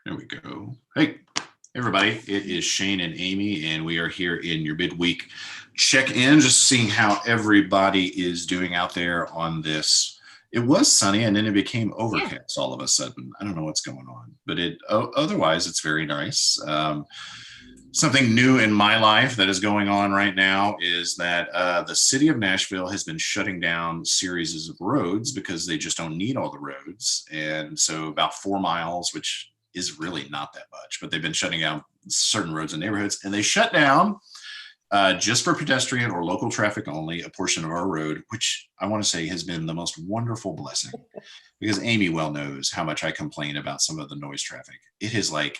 There we go. Hey, everybody. It is Shane and Amy, and we are here in your midweek check-in, just seeing how everybody is doing out there on this. It was sunny, and then it became Yeah. overcast all of a sudden. I don't know what's going on, but otherwise it's very nice. Something new in my life that is going on right now is that the city of Nashville has been shutting down series of roads because they just don't need all the roads. And so about 4 miles, which is really not that much, but they've been shutting down certain roads and neighborhoods, and they shut down just for pedestrian or local traffic only, a portion of our road, which I want to say has been the most wonderful blessing because Amy well knows how much I complain about some of the noise traffic. It has like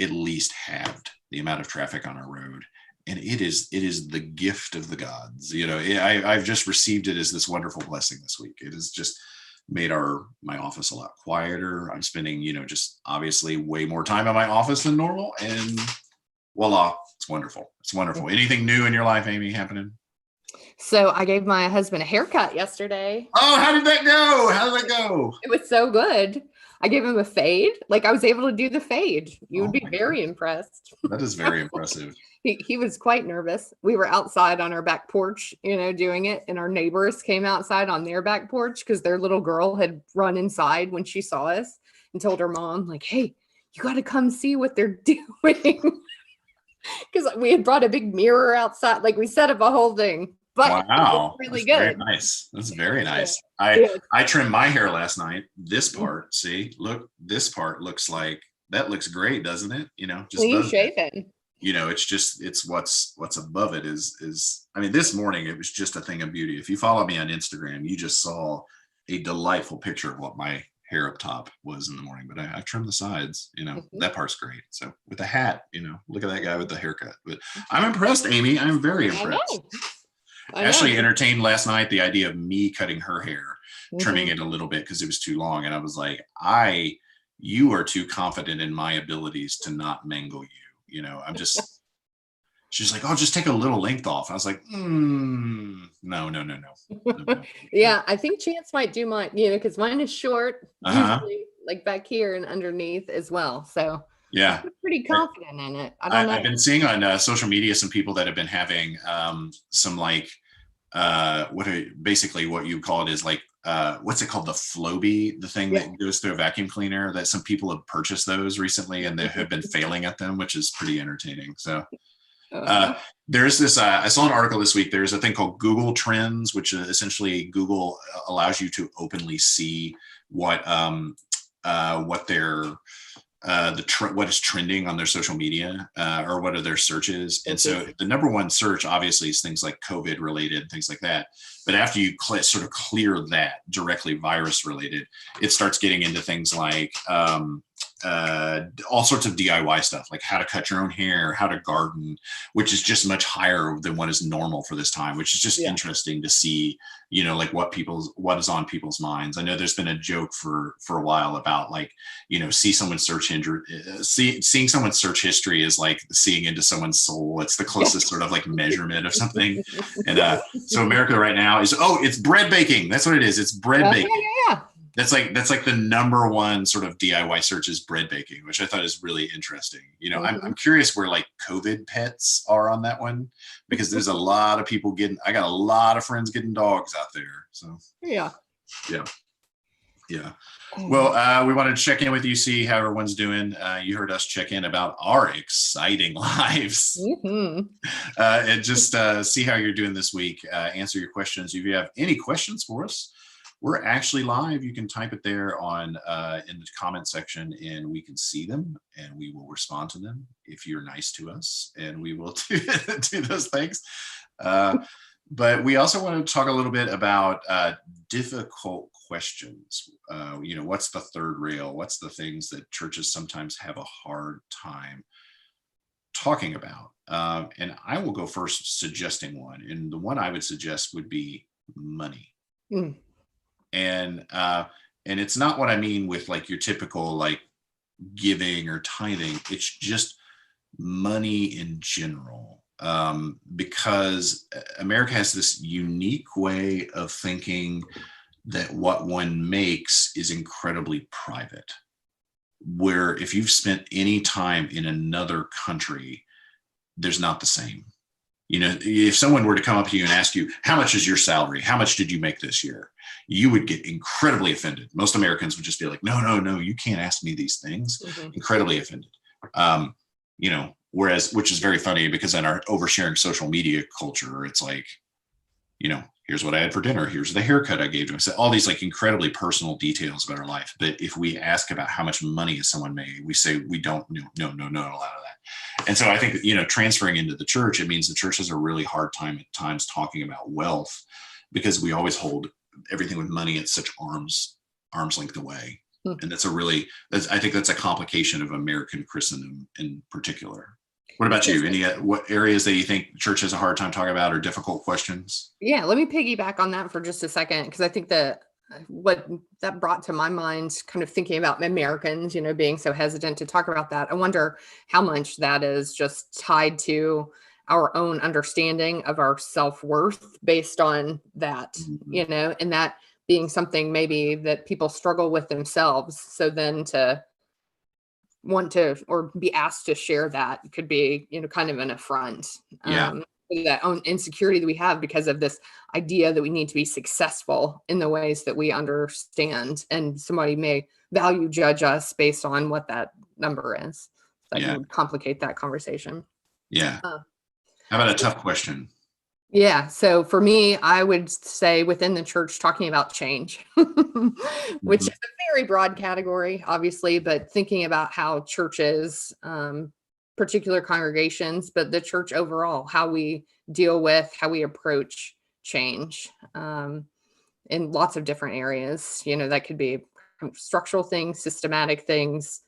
at least halved the amount of traffic on our road, and it is the gift of the gods. I've just received it as this wonderful blessing this week. It has just made my office a lot quieter. I'm spending just obviously way more time in my office than normal, and voila, it's wonderful. Anything new in your life, Amy, happening? So I gave my husband a haircut yesterday. Oh, how did that go? It was so good. I gave him a fade. Like I was able to do the fade. You would be very impressed. That is very impressive. He was quite nervous. We were outside on our back porch, doing it. And our neighbors came outside on their back porch because their little girl had run inside when she saw us and told her mom, like, hey, you got to come see what they're doing. Because we had brought a big mirror outside. Like we set up a whole thing. But wow, really that's good. Very nice. That's very nice. I trimmed my hair last night. This part, see, look, this part looks like that looks great, doesn't it? Just clean shaven. It's what's above it is. I mean, this morning it was just a thing of beauty. If you follow me on Instagram, you just saw a delightful picture of what my hair up top was in the morning. But I trimmed the sides. That part's great. So with the hat, look at that guy with the haircut. But I'm impressed, Amy. I'm very impressed. Ashley entertained last night the idea of me cutting her hair, trimming it a little bit because it was too long. And I was like, you are too confident in my abilities to not mangle you. She's like, oh, just take a little length off. I was like, no. Yeah, I think Chance might do mine, because mine is short, usually like back here and underneath as well. So yeah, I'm pretty confident in it. I don't know. I've been seeing on social media some people that have been having some like basically what you call it is like what's it called, the Flowbee, the thing that goes through a vacuum cleaner, that some people have purchased those recently and they have been failing at them, which is pretty entertaining. So there's this I saw an article this week. There's a thing called Google Trends, which essentially Google allows you to openly see what their what is trending on their social media or what are their searches. And so the number one search obviously is things like COVID related, things like that. But after you sort of clear that directly virus related, it starts getting into things like all sorts of DIY stuff, like how to cut your own hair, how to garden, which is just much higher than what is normal for this time, which is just interesting to see, like what is on people's minds. I know there's been a joke for a while about like, seeing someone's search history is like seeing into someone's soul. It's the closest sort of like measurement of something. And so America right now is, it's bread baking. That's what it is. It's bread baking. Yeah. That's like the number one sort of DIY search is bread baking, which I thought is really interesting. I'm curious where like COVID pets are on that one, because there's a lot of people I got a lot of friends getting dogs out there. So yeah. Well, we wanted to check in with you, see how everyone's doing. You heard us check in about our exciting lives, and just see how you're doing this week. Answer your questions. If you have any questions for us, we're actually live. You can type it there in the comment section, and we can see them, and we will respond to them if you're nice to us, and we will do those things. But we also want to talk a little bit about difficult questions. What's the third rail? What's the things that churches sometimes have a hard time talking about? And I will go first suggesting one. And the one I would suggest would be money. And it's not what I mean with like your typical like giving or tithing. It's just money in general, because America has this unique way of thinking that what one makes is incredibly private. where if you've spent any time in another country, there's not the same. If someone were to come up to you and ask you, how much is your salary? How much did you make this year? You would get incredibly offended. Most Americans would just be like, no, you can't ask me these things. Incredibly offended. Whereas, which is very funny because in our oversharing social media culture, it's like, here's what I had for dinner. Here's the haircut I gave to him. So all these like incredibly personal details about our life. But if we ask about how much money has someone made, we say we don't know, no, a lot of that. And so I think, transferring into the church, it means the church has a really hard time at times talking about wealth because we always hold everything with money at such arm's length away. And I think that's a complication of American Christendom in particular. What about you? What areas that you think the church has a hard time talking about or difficult questions? Yeah, let me piggyback on that for just a second, because I think that what that brought to my mind, kind of thinking about Americans, being so hesitant to talk about that. I wonder how much that is just tied to our own understanding of our self-worth based on that, and that being something maybe that people struggle with themselves. So then to want to or be asked to share that could be kind of an affront. That own insecurity that we have because of this idea that we need to be successful in the ways that we understand, and somebody may value judge us based on what that number is. That would complicate that conversation. How about a tough question? So for me, I would say within the church, talking about change, which is a very broad category, obviously, but thinking about how churches, particular congregations, but the church overall, how we deal with, how we approach change in lots of different areas. That could be structural things, systematic things,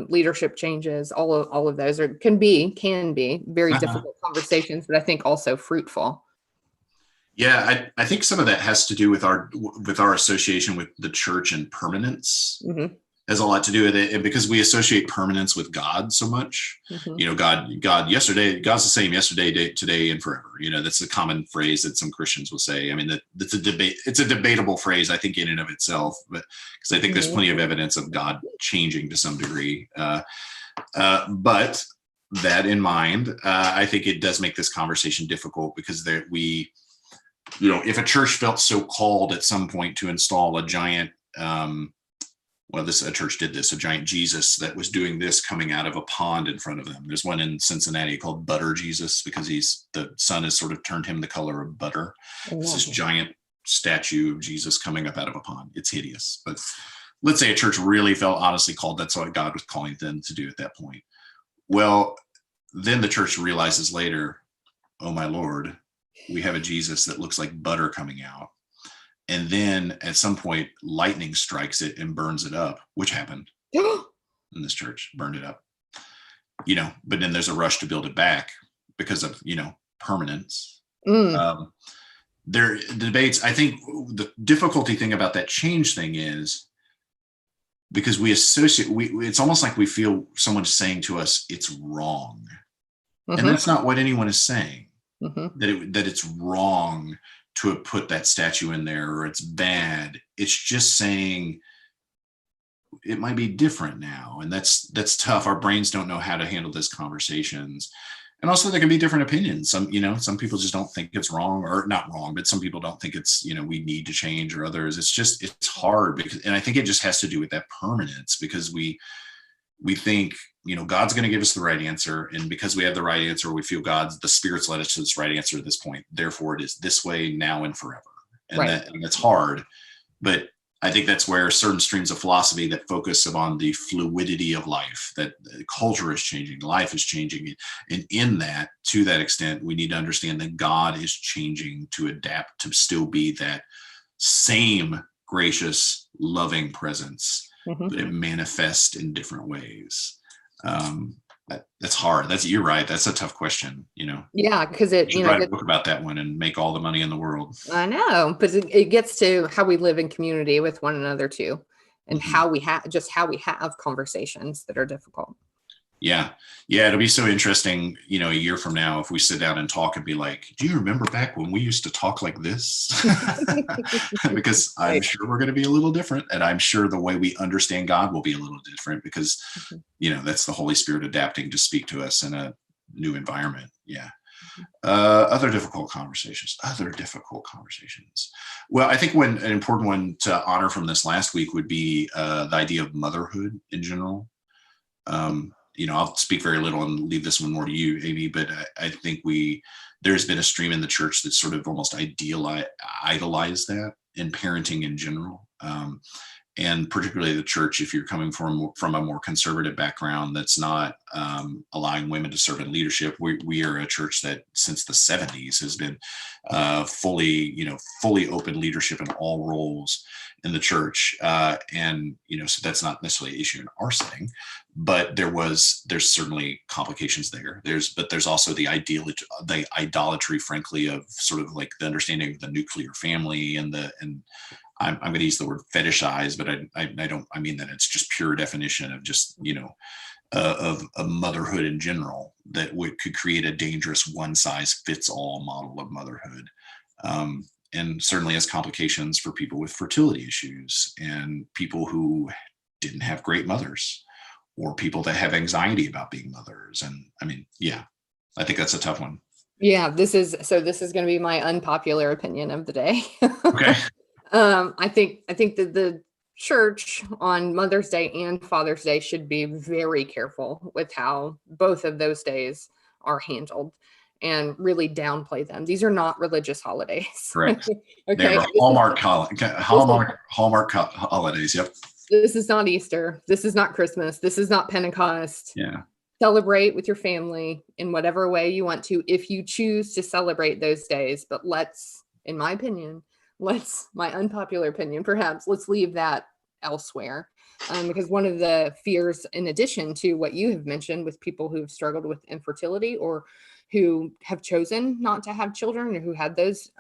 leadership changes, all of those can be very difficult conversations, but I think also fruitful. I think some of that has to do with our association with the church and permanence. Has a lot to do with it, and because we associate permanence with God so much. God yesterday, God's the same yesterday, today, and forever. That's a common phrase that some Christians will say. I mean, that's a debate. It's a debatable phrase, I think, in and of itself, but because I think there's plenty of evidence of God changing to some degree. But that in mind, I think it does make this conversation difficult because if a church felt so called at some point to install a giant, a church did this, a giant Jesus that was doing this coming out of a pond in front of them. There's one in Cincinnati called Butter Jesus because the sun has sort of turned him the color of butter. It's this giant statue of Jesus coming up out of a pond. It's hideous. But let's say a church really felt honestly called. That's what God was calling them to do at that point. Well, then the church realizes later, oh my Lord, we have a Jesus that looks like butter coming out. And then at some point, lightning strikes it and burns it up, which happened in this church, burned it up. But then there's a rush to build it back because of, permanence. There are debates. I think the difficulty thing about that change thing is because we associate, it's almost like we feel someone saying to us, it's wrong. And that's not what anyone is saying, that it's wrong to have put that statue in there or it's bad. It's just saying it might be different now. And that's tough. Our brains don't know how to handle those conversations. And also there can be different opinions. Some people just don't think it's wrong, or not wrong, but some people don't think it's, we need to change, or others. It's hard and I think it just has to do with that permanence because we think, God's going to give us the right answer. And because we have the right answer, we feel the Spirit's led us to this right answer at this point. Therefore, it is this way now and forever. And that's hard. But I think that's where certain streams of philosophy that focus on the fluidity of life, that culture is changing, life is changing. And to that extent, we need to understand that God is changing to adapt to still be that same gracious, loving presence, but it manifests in different ways. That's hard. You're right. That's a tough question, because you write a book about that one and make all the money in the world. I know, but it gets to how we live in community with one another too, and how we have conversations that are difficult. Yeah. Yeah. It'll be so interesting, a year from now, if we sit down and talk and be like, do you remember back when we used to talk like this? Because I'm Right. sure we're going to be a little different. And I'm sure the way we understand God will be a little different because, Mhm. that's the Holy Spirit adapting to speak to us in a new environment. Yeah. Mhm. Other difficult conversations. Well, I think an important one to honor from this last week would be the idea of motherhood in general. I'll speak very little and leave this one more to you, Amy, but I think there's been a stream in the church that sort of almost idolize that in parenting in general. And particularly the church, if you're coming from a more conservative background that's not allowing women to serve in leadership. We are a church that since the 70s has been fully open leadership in all roles in the church. And so that's not necessarily an issue in our setting, but there's certainly complications there. There's also the idolatry, frankly, of sort of like the understanding of the nuclear family and I'm going to use the word fetishize, but I mean that it's just pure definition of just, of motherhood in general that could create a dangerous one size fits all model of motherhood. And certainly has complications for people with fertility issues and people who didn't have great mothers or people that have anxiety about being mothers. And I mean, yeah, I think that's a tough one. Yeah, this is going to be my unpopular opinion of the day. Okay. I think that the church on Mother's Day and Father's Day should be very careful with how both of those days are handled and really downplay them. These are not religious holidays. Correct. Okay. They're Hallmark holidays. Yep. This is not Easter. This is not Christmas. This is not Pentecost. Yeah. Celebrate with your family in whatever way you want to, if you choose to celebrate those days. But in my opinion, my unpopular opinion, perhaps, let's leave that elsewhere. Because one of the fears, in addition to what you have mentioned with people who've struggled with infertility or who have chosen not to have children or who had those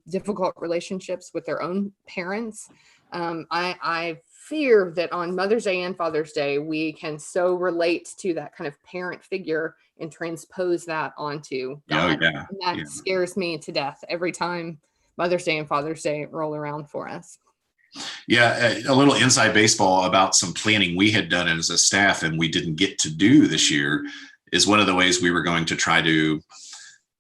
difficult relationships with their own parents, I fear that on Mother's Day and Father's Day, we can so relate to that kind of parent figure and transpose that onto God. Oh, yeah. And that scares me to death every time Mother's Day and Father's Day roll around for us. Yeah, a little inside baseball about some planning we had done as a staff and we didn't get to do this year is one of the ways we were going to try to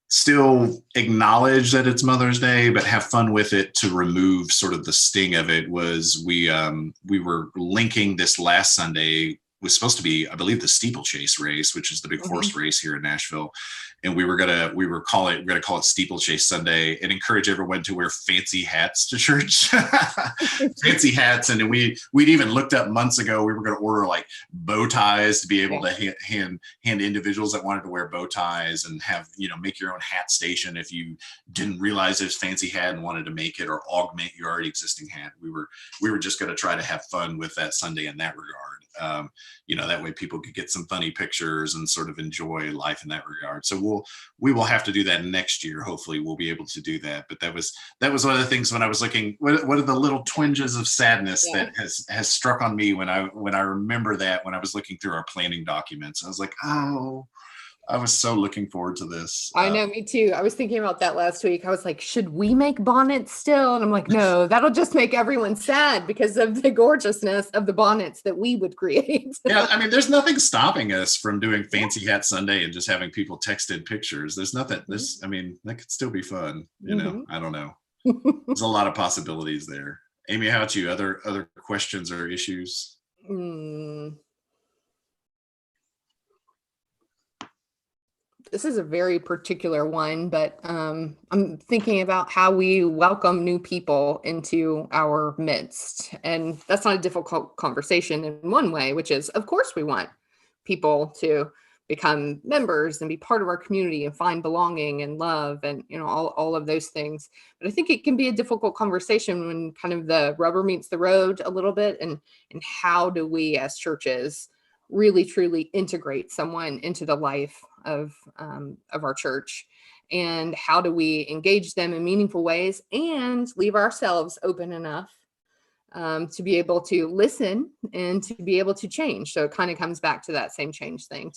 still acknowledge that it's Mother's Day, but have fun with it to remove sort of the sting of it. Was we were linking this last Sunday was supposed to be, I believe, the steeplechase race, which is the big horse race here in Nashville. And we were gonna call it Steeplechase Sunday and encourage everyone to wear fancy hats to church, fancy hats. And we'd even looked up months ago, we were going to order like bow ties to be able to hand individuals that wanted to wear bow ties and have, make your own hat station if you didn't realize there's fancy hat and wanted to make it or augment your already existing hat. We were just going to try to have fun with that Sunday in that regard. That way people could get some funny pictures and sort of enjoy life in that regard. So we will have to do that next year. Hopefully we'll be able to do that. But that was one of the things when I was looking, what are the little twinges of sadness that has struck on me when I remember that when I was looking through our planning documents. I was like, oh, I was so looking forward to this. I know, me too. I was thinking about that last week. I was like, should we make bonnets still? And I'm like, no, that'll just make everyone sad because of the gorgeousness of the bonnets that we would create. Yeah, I mean, there's nothing stopping us from doing Fancy Hat Sunday and just having people text in pictures. There's nothing. I mean, that could still be fun. I don't know. There's a lot of possibilities there. Amy, how about you? Other questions or issues? This is a very particular one, but I'm thinking about how we welcome new people into our midst. And that's not a difficult conversation in one way, which is, of course, we want people to become members and be part of our community and find belonging and love and, all of those things. But I think it can be a difficult conversation when kind of the rubber meets the road a little bit. And how do we as churches really truly integrate someone into the life of our church, and how do we engage them in meaningful ways and leave ourselves open enough to be able to listen and to be able to change. So it kind of comes back to that same change thing,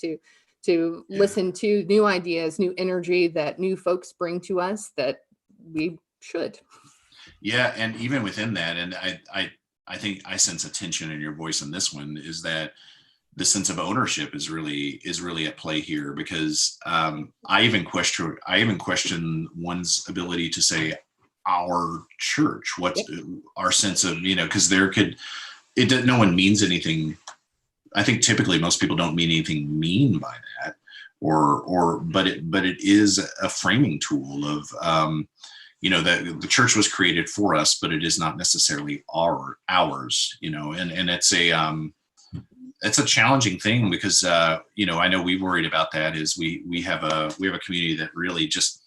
to listen to new ideas, new energy that new folks bring to us that we should. Yeah, and even within that, and I think I sense a tension in your voice in this one, is that the sense of ownership is really at play here, because I even question one's ability to say our church. What's our sense of, because no one means anything. I think typically most people don't mean anything mean by that, but it is a framing tool of that the church was created for us, but it is not necessarily ours, and it's a challenging thing, because I know we worried about that. Is we have a community that really just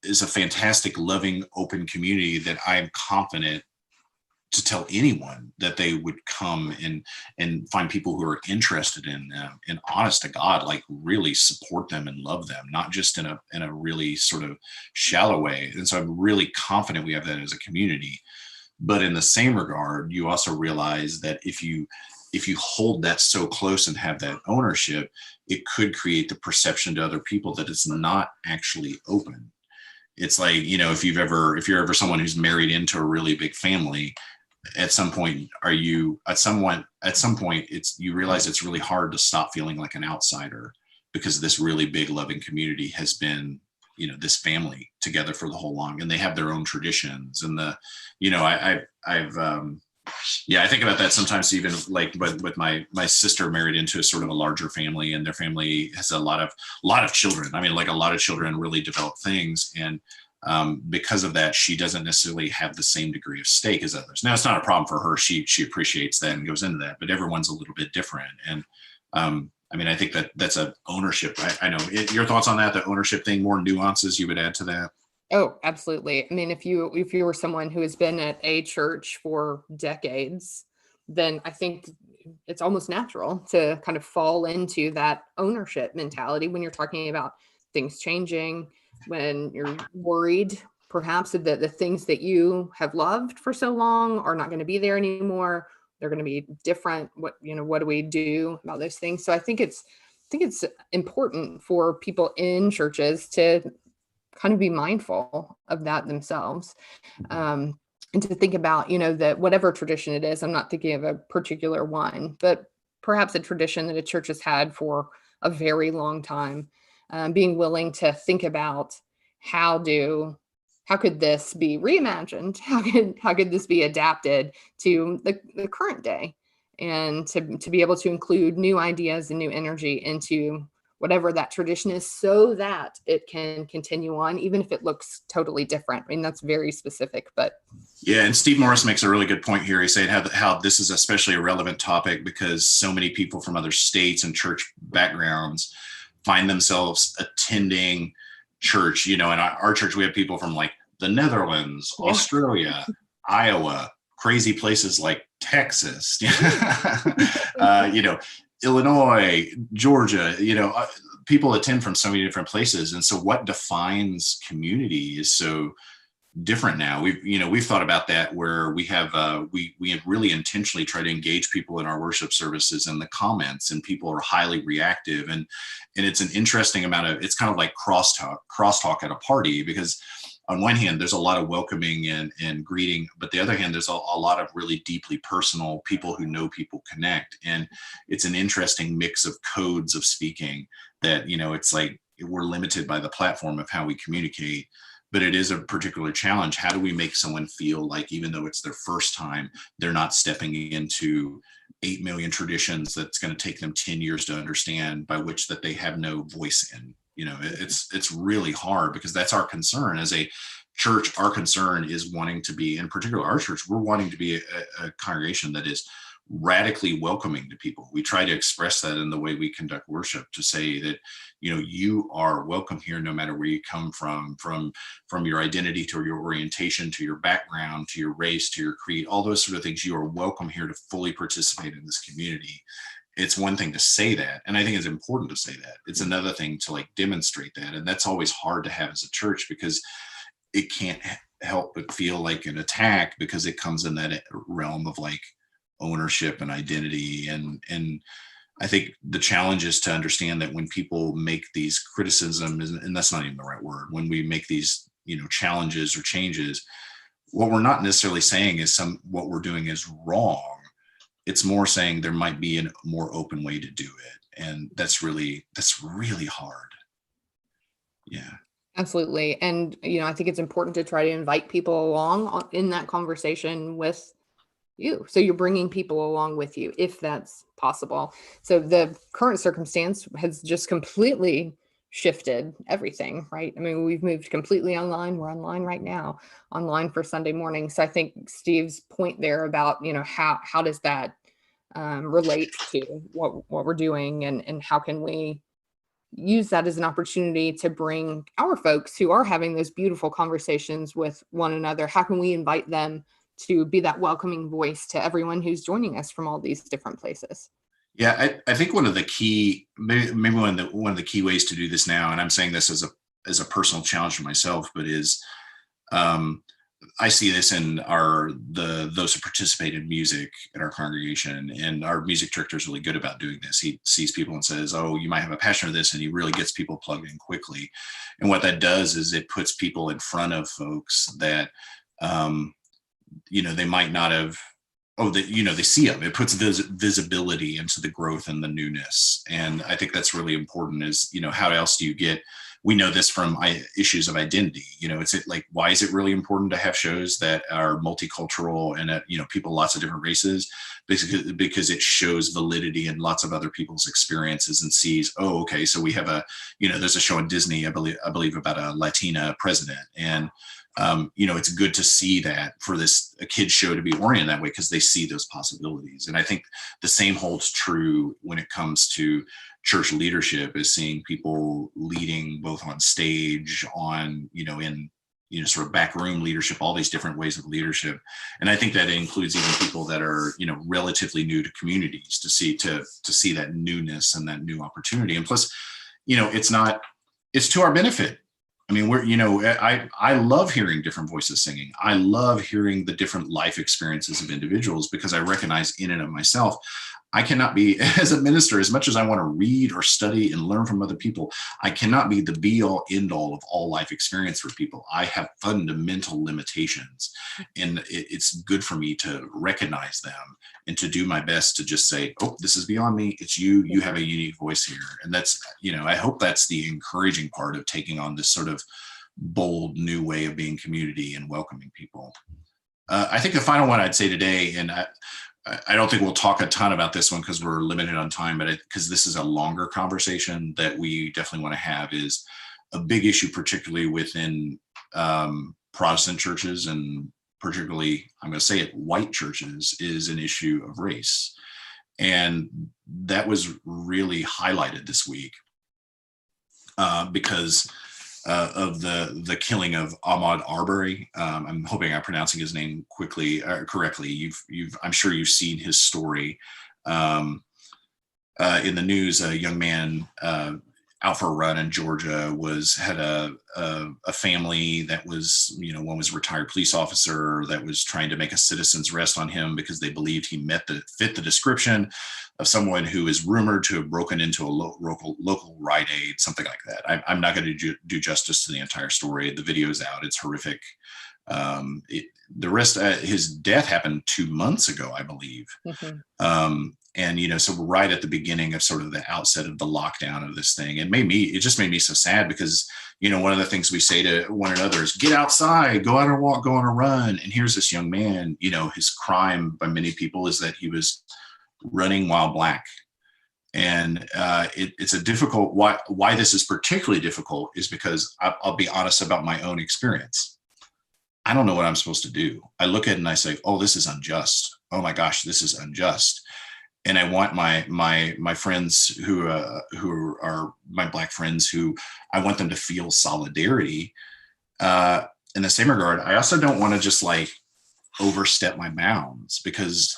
is a fantastic, loving, open community that I am confident to tell anyone that they would come and find people who are interested in them, and honest to God, like really support them and love them, not just in a really sort of shallow way. And so I'm really confident we have that as a community. But in the same regard, you also realize that if you hold that so close and have that ownership, it could create the perception to other people that it's not actually open. It's like, if you're ever someone who's married into a really big family, at some point you realize it's really hard to stop feeling like an outsider, because this really big loving community has been, this family together for the whole long, and they have their own traditions. And I think about that sometimes, even like with my sister married into a sort of a larger family, and their family has a lot of children. I mean, like a lot of children, really develop things. And because of that, she doesn't necessarily have the same degree of stake as others. Now, it's not a problem for her. She appreciates that and goes into that, but everyone's a little bit different. And I think that's a ownership. I know your thoughts on that, the ownership thing, more nuances you would add to that. Oh, absolutely. I mean, if you were someone who has been at a church for decades, then I think it's almost natural to kind of fall into that ownership mentality when you're talking about things changing, when you're worried perhaps that the things that you have loved for so long are not going to be there anymore. They're going to be different. What do we do about those things? So I think it's important for people in churches to kind of be mindful of that themselves, and to think about, that whatever tradition it is, I'm not thinking of a particular one, but perhaps a tradition that a church has had for a very long time, being willing to think about how could this be reimagined? How could this be adapted to the current day, and to be able to include new ideas and new energy into whatever that tradition is, so that it can continue on, even if it looks totally different. I mean, that's very specific, but. Yeah. And Steve Morris makes a really good point here. He's saying how this is especially a relevant topic because so many people from other states and church backgrounds find themselves attending church. In our church, we have people from like the Netherlands, Australia, Iowa, crazy places like Texas, Illinois, Georgia, people attend from so many different places. And so what defines community is so different now. We've thought about that, where we have really intentionally tried to engage people in our worship services and the comments, and people are highly reactive. And it's an interesting amount of, it's kind of like crosstalk at a party, because on one hand, there's a lot of welcoming and greeting, but the other hand, there's a lot of really deeply personal people who know people connect. And it's an interesting mix of codes of speaking that, it's like we're limited by the platform of how we communicate, but it is a particular challenge. How do we make someone feel like, even though it's their first time, they're not stepping into 8 million traditions that's going to take them 10 years to understand, by which that they have no voice in? It's really hard, because that's our concern as a church. Our concern is wanting to be, in particular our church, we're wanting to be a congregation that is radically welcoming to people. We try to express that in the way we conduct worship, to say that, you are welcome here no matter where you come from your identity to your orientation, to your background, to your race, to your creed, all those sort of things. You are welcome here to fully participate in this community. It's one thing to say that, and I think it's important to say that. It's another thing to like demonstrate that, and that's always hard to have as a church, because it can't, help but feel like an attack, because it comes in that realm of like ownership and identity. And I think the challenge is to understand that when people make these criticisms, and that's not even the right word, when we make these, challenges or changes, what we're not necessarily saying is what we're doing is wrong. It's more saying there might be a more open way to do it. And that's really hard. Yeah. Absolutely. And, I think it's important to try to invite people along in that conversation with you. So you're bringing people along with you, if that's possible. So the current circumstance has just completely shifted everything, right? I mean, we've moved completely online. We're online right now, online for Sunday morning. So I think Steve's point there about, how does that relate to what we're doing, and how can we use that as an opportunity to bring our folks who are having those beautiful conversations with one another. How can we invite them to be that welcoming voice to everyone who's joining us from all these different places? Yeah, I think one of the key, maybe one of the key ways to do this now, and I'm saying this as a personal challenge for myself, but is I see this in those who participate in music in our congregation, and our music director is really good about doing this. He sees people and says, "Oh, you might have a passion for this," and he really gets people plugged in quickly. And what that does is it puts people in front of folks that they might not have. Oh, they see them. It puts visibility into the growth and the newness, and I think that's really important. Is how else do you get? We know this from issues of identity. It's like, why is it really important to have shows that are multicultural and people lots of different races? Basically, because it shows validity in lots of other people's experiences, and sees, oh, okay, so we have there's a show on Disney, I believe about a Latina president, and it's good to see that for a kid's show to be oriented that way, because they see those possibilities. And I think the same holds true when it comes to church leadership, is seeing people leading both on stage, in sort of backroom leadership, all these different ways of leadership. And I think that includes even people that are relatively new to communities, to see that newness and that new opportunity. And plus, it's to our benefit. I mean, I love hearing different voices singing. I love hearing the different life experiences of individuals, because I recognize in and of myself, I cannot be, as a minister, as much as I want to read or study and learn from other people, I cannot be the be all end all of all life experience for people. I have fundamental limitations, and it's good for me to recognize them and to do my best to just say, oh, this is beyond me. It's you have a unique voice here. And that's, I hope that's the encouraging part of taking on this sort of bold new way of being community and welcoming people. I think the final one I'd say today, and I don't think we'll talk a ton about this one because we're limited on time, but because this is a longer conversation that we definitely want to have, is a big issue, particularly within Protestant churches, and particularly, I'm going to say it, white churches, is an issue of race. And that was really highlighted this week because of the killing of Ahmaud Arbery. I'm hoping I'm pronouncing his name correctly. I'm sure you've seen his story in the news. A young man out for a run in Georgia had a family that was, one was a retired police officer that was trying to make a citizen's arrest on him because they believed he fit the description of someone who is rumored to have broken into a local Rite Aid, something like that. I'm not going to do justice to the entire story. The video is out. It's horrific. The rest, his death happened 2 months ago, I believe. Mm-hmm. And, so we're right at the beginning of sort of the outset of the lockdown of this thing. It just made me so sad because, one of the things we say to one another is get outside, go out and walk, go on a run. And here's this young man, his crime by many people is that he was running while Black. And it's a difficult, why this is particularly difficult is because I'll be honest about my own experience. I don't know what I'm supposed to do. I look at it and I say, oh, this is unjust. Oh my gosh, this is unjust. And I want my friends who are my Black friends, who I want them to feel solidarity. In the same regard, I also don't want to just like overstep my bounds, because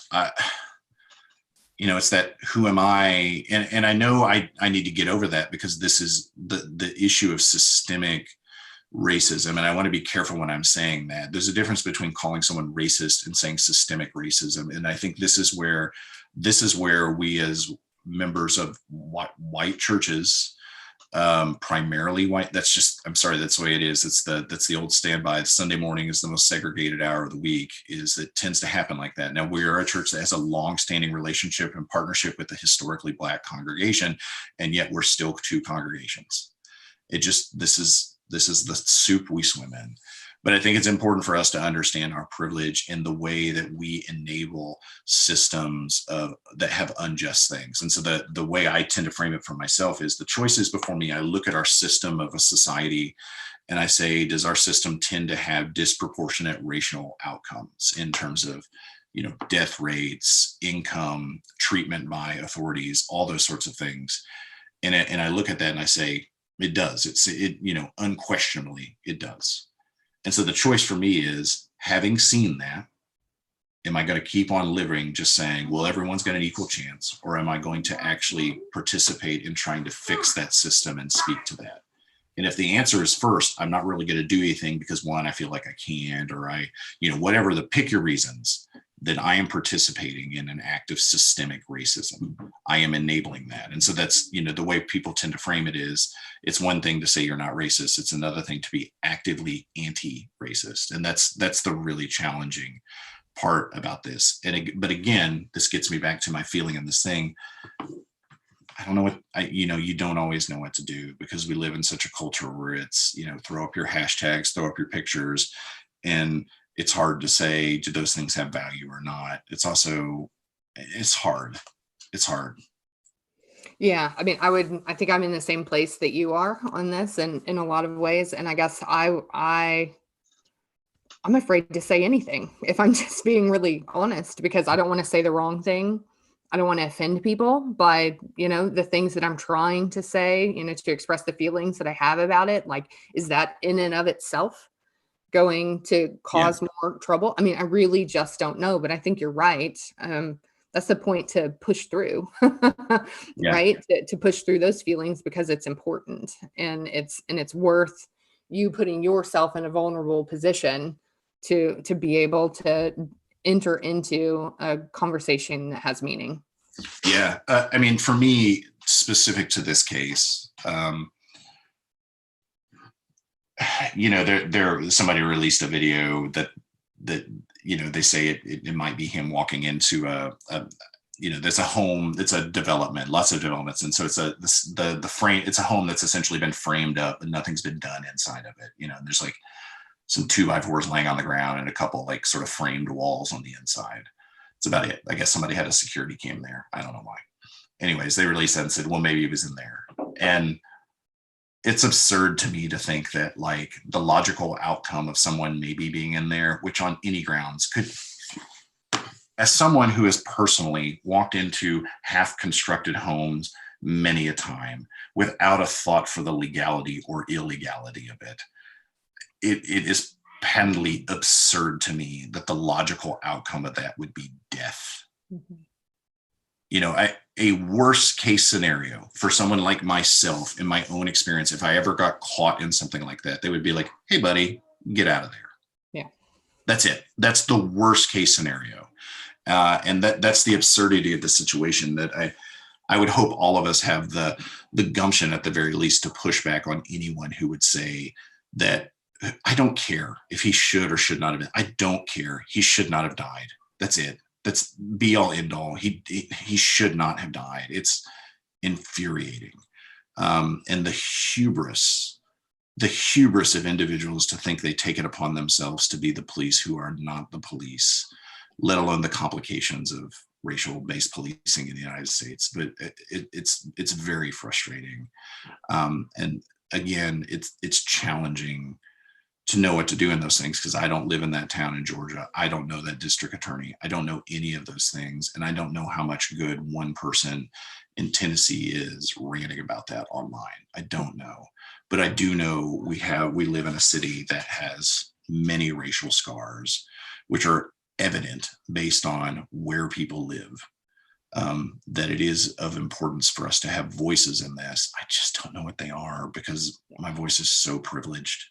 it's that, who am I? And I know I need to get over that, because this is the issue of systemic racism, and I want to be careful when I'm saying that. There's a difference between calling someone racist and saying systemic racism, and I think this is where we as members of white churches, primarily white. I'm sorry, that's the way it is. That's the old standby. Sunday morning is the most segregated hour of the week. It tends to happen like that. Now, we are a church that has a long-standing relationship and partnership with the historically Black congregation, and yet we're still two congregations. This is the soup we swim in. But I think it's important for us to understand our privilege in the way that we enable systems that have unjust things. And so the way I tend to frame it for myself is the choice is before me. I look at our system of a society and I say, does our system tend to have disproportionate racial outcomes in terms of, death rates, income, treatment by authorities, all those sorts of things. And I look at that and I say, it does. Unquestionably, it does. And so the choice for me is, having seen that, am I going to keep on living just saying, well, everyone's got an equal chance, or am I going to actually participate in trying to fix that system and speak to that? And if the answer is first, I'm not really going to do anything because, one, I feel like I can't, or whatever pick your reasons, then I am participating in an act of systemic racism. I am enabling that. And so that's, the way people tend to frame it is, it's one thing to say you're not racist. It's another thing to be actively anti-racist. And that's the really challenging part about this. But again, this gets me back to my feeling in this thing. I don't know what you don't always know what to do, because we live in such a culture where it's, throw up your hashtags, throw up your pictures, and it's hard to say, do those things have value or not? It's hard. It's hard. Yeah. I mean, I think I'm in the same place that you are on this, and in a lot of ways. And I guess I'm afraid to say anything, if I'm just being really honest, because I don't want to say the wrong thing. I don't want to offend people by, the things that I'm trying to say, to express the feelings that I have about it. Like, is that in and of itself going to cause more trouble? I mean, I really just don't know, but I think you're right. That's the point, to push through, right? To push through those feelings, because it's important, and it's worth you putting yourself in a vulnerable position to be able to enter into a conversation that has meaning. Yeah. I mean, for me, specific to this case, somebody released a video that they say it might be him walking into there's a home, it's a development, lots of developments, and so it's the frame, it's a home that's essentially been framed up and nothing's been done inside of it. And there's like some 2x4s laying on the ground and a couple like sort of framed walls on the inside. That's about it. I guess somebody had a security cam there. I don't know why. Anyways, they released that and said, well, maybe he was in there. And it's absurd to me to think that like the logical outcome of someone maybe being in there, which on any grounds could, as someone who has personally walked into half constructed homes many a time without a thought for the legality or illegality of it, it is patently absurd to me that the logical outcome of that would be death. Mm-hmm. A worst case scenario for someone like myself, in my own experience, if I ever got caught in something like that, they would be like, hey, buddy, get out of there. Yeah. That's it. That's the worst case scenario. And that's the absurdity of the situation, that I would hope all of us have the gumption, at the very least, to push back on anyone who would say that, I don't care if he should or should not have been. I don't care. He should not have died. That's it. That's be all end all. He should not have died. It's infuriating. And the hubris of individuals to think they take it upon themselves to be the police who are not the police, let alone the complications of racial-based policing in the United States. But it's very frustrating. And again, it's challenging to know what to do in those things, because I don't live in that town in Georgia. I don't know that district attorney. I don't know any of those things. And I don't know how much good one person in Tennessee is ranting about that online. I don't know. But I do know we live in a city that has many racial scars, which are evident based on where people live. That it is of importance for us to have voices in this. I just don't know what they are, because my voice is so privileged.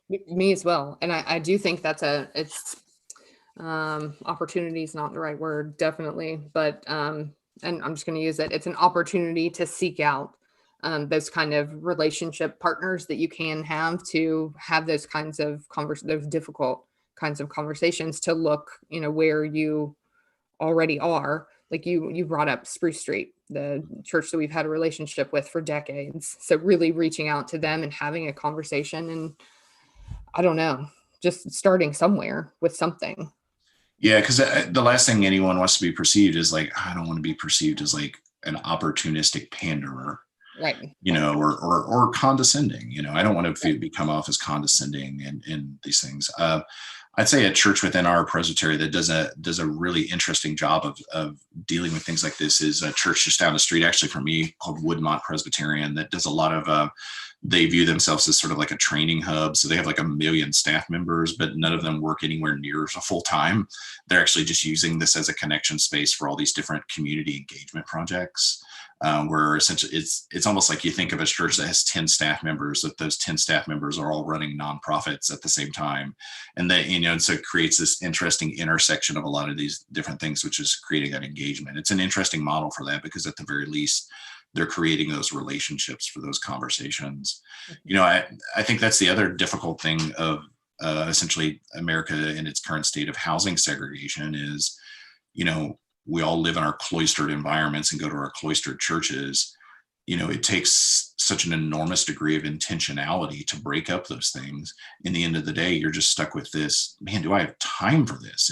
Me as well. And I do think it's opportunity is not the right word, definitely, but and I'm just going to use it. It's an opportunity to seek out those kind of relationship partners that you can have to have those kinds of those difficult kinds of conversations, to look, where you already are. Like you brought up Spruce Street, the church that we've had a relationship with for decades. So really reaching out to them and having a conversation, and I don't know, just starting somewhere with something. Yeah, because the last thing anyone wants to be perceived is like, I don't want to be perceived as like an opportunistic panderer, Right. or condescending. I don't want to come off as condescending in these things. I'd say a church within our presbytery that does a really interesting job of dealing with things like this is a church just down the street, actually, from me, called Woodmont Presbyterian, that does a lot of they view themselves as sort of like a training hub. So they have like 1 million staff members, but none of them work anywhere near a full time. They're actually just using this as a connection space for all these different community engagement projects. Where essentially it's almost like you think of a church that has 10 staff members, that those 10 staff members are all running nonprofits at the same time. And and so it creates this interesting intersection of a lot of these different things, which is creating that engagement. It's an interesting model for that, because at the very least, they're creating those relationships for those conversations. I think that's the other difficult thing of essentially America in its current state of housing segregation is, we all live in our cloistered environments and go to our cloistered churches. It takes such an enormous degree of intentionality to break up those things. In the end of the day, you're just stuck with this, man, do I have time for this?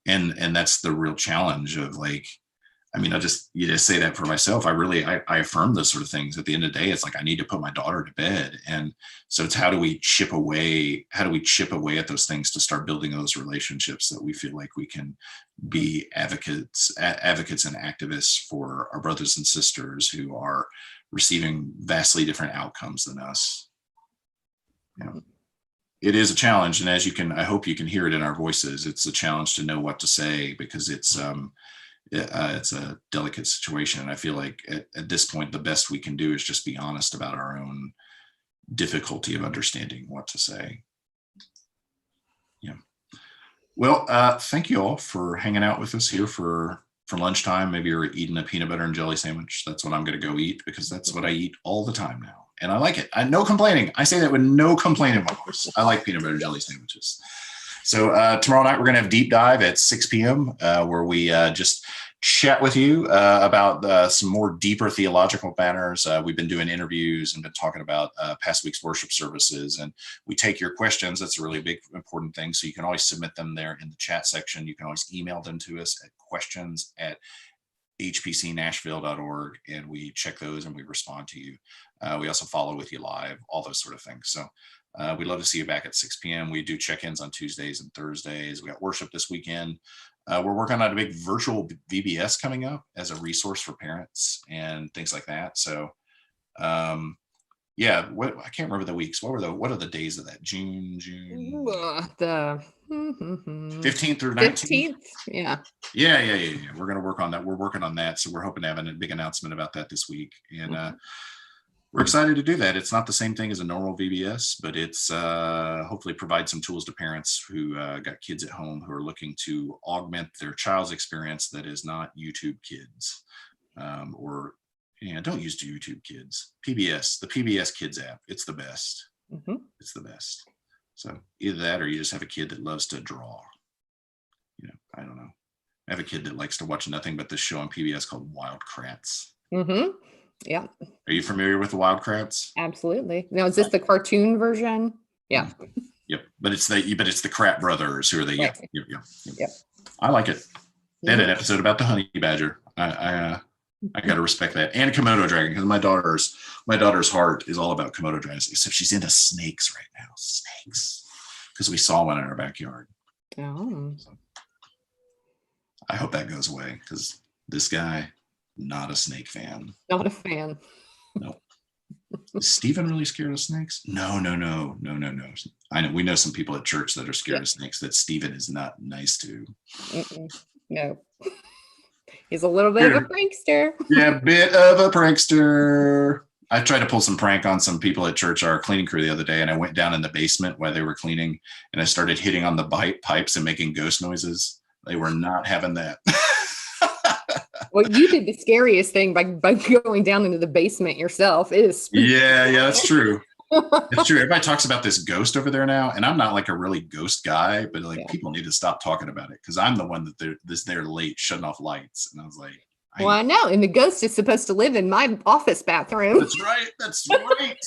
And that's the real challenge of like, you just say that for myself. I affirm those sort of things. At the end of the day, it's like, I need to put my daughter to bed. And so it's how do we chip away at those things to start building those relationships that we feel like we can be advocates and activists for our brothers and sisters who are receiving vastly different outcomes than us. It is a challenge. And I hope you can hear it in our voices. It's a challenge to know what to say, because it's a delicate situation. And I feel like at this point, the best we can do is just be honest about our own difficulty of understanding what to say. Yeah. Well, thank you all for hanging out with us here for lunchtime. Maybe you're eating a peanut butter and jelly sandwich. That's what I'm going to go eat, because that's what I eat all the time now. And I like it. No complaining. I say that with no complaint in my voice. I like peanut butter and jelly sandwiches. So tomorrow night, we're going to have deep dive at 6 p.m. Where we just chat with you about some more deeper theological matters. We've been doing interviews and been talking about past week's worship services, and we take your questions. That's a really big, important thing. So you can always submit them there in the chat section. You can always email them to us at questions@hpcnashville.org, and we check those and we respond to you. We also follow with you live, all those sort of things. So we'd love to see you back at 6 p.m. We do check-ins on Tuesdays and Thursdays. We got worship this weekend. We're working on a big virtual VBS coming up as a resource for parents and things like that. So, I can't remember the weeks. What are the days of that? June The 15th through 19th. Yeah. We're going to work on that. We're working on that. So we're hoping to have a big announcement about that this week. And we're excited to do that. It's not the same thing as a normal VBS, but it's hopefully provide some tools to parents who got kids at home who are looking to augment their child's experience that is not YouTube Kids. Don't use YouTube Kids. PBS, the PBS Kids app. It's the best. Mm-hmm. It's the best. So either that, or you just have a kid that loves to draw. I don't know. I have a kid that likes to watch nothing but this show on PBS called Wild Kratts. Mm-hmm. Yeah. Are you familiar with the Wild Kratts? Absolutely. Now, is this the cartoon version? Yeah. Yep. But it's the Kratt brothers who are the right. Yep. I like it. They had an episode about the honey badger. I got to respect that, and Komodo dragon, because my daughter's heart is all about Komodo dragons. Except she's into snakes right now. Snakes, because we saw one in our backyard. Oh. So I hope that goes away, because this guy. Not a snake fan. Not a fan. No. Is Stephen really scared of snakes? No. I know we know some people at church that are scared of snakes that Stephen is not nice to. No. He's a little bit of a prankster. Yeah, a bit of a prankster. I tried to pull some prank on some people at church, our cleaning crew, the other day, and I went down in the basement while they were cleaning, and I started hitting on the pipes and making ghost noises. They were not having that. Well, you did the scariest thing by going down into the basement yourself. It is spooky. Yeah, that's true. It's true. Everybody talks about this ghost over there now, and I'm not like a really ghost guy, but like people need to stop talking about it because I'm the one that they're late shutting off lights, and I was like, well, I know, and the ghost is supposed to live in my office bathroom. That's right. That's right.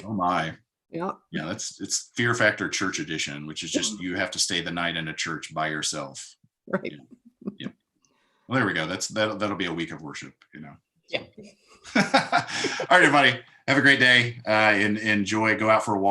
Oh my. Yeah. Yeah, it's Fear Factor Church Edition, which is just you have to stay the night in a church by yourself. Right. Yeah. Well, there we go. That'll be a week of worship, Yeah. All right, everybody. Have a great day. And enjoy. Go out for a walk.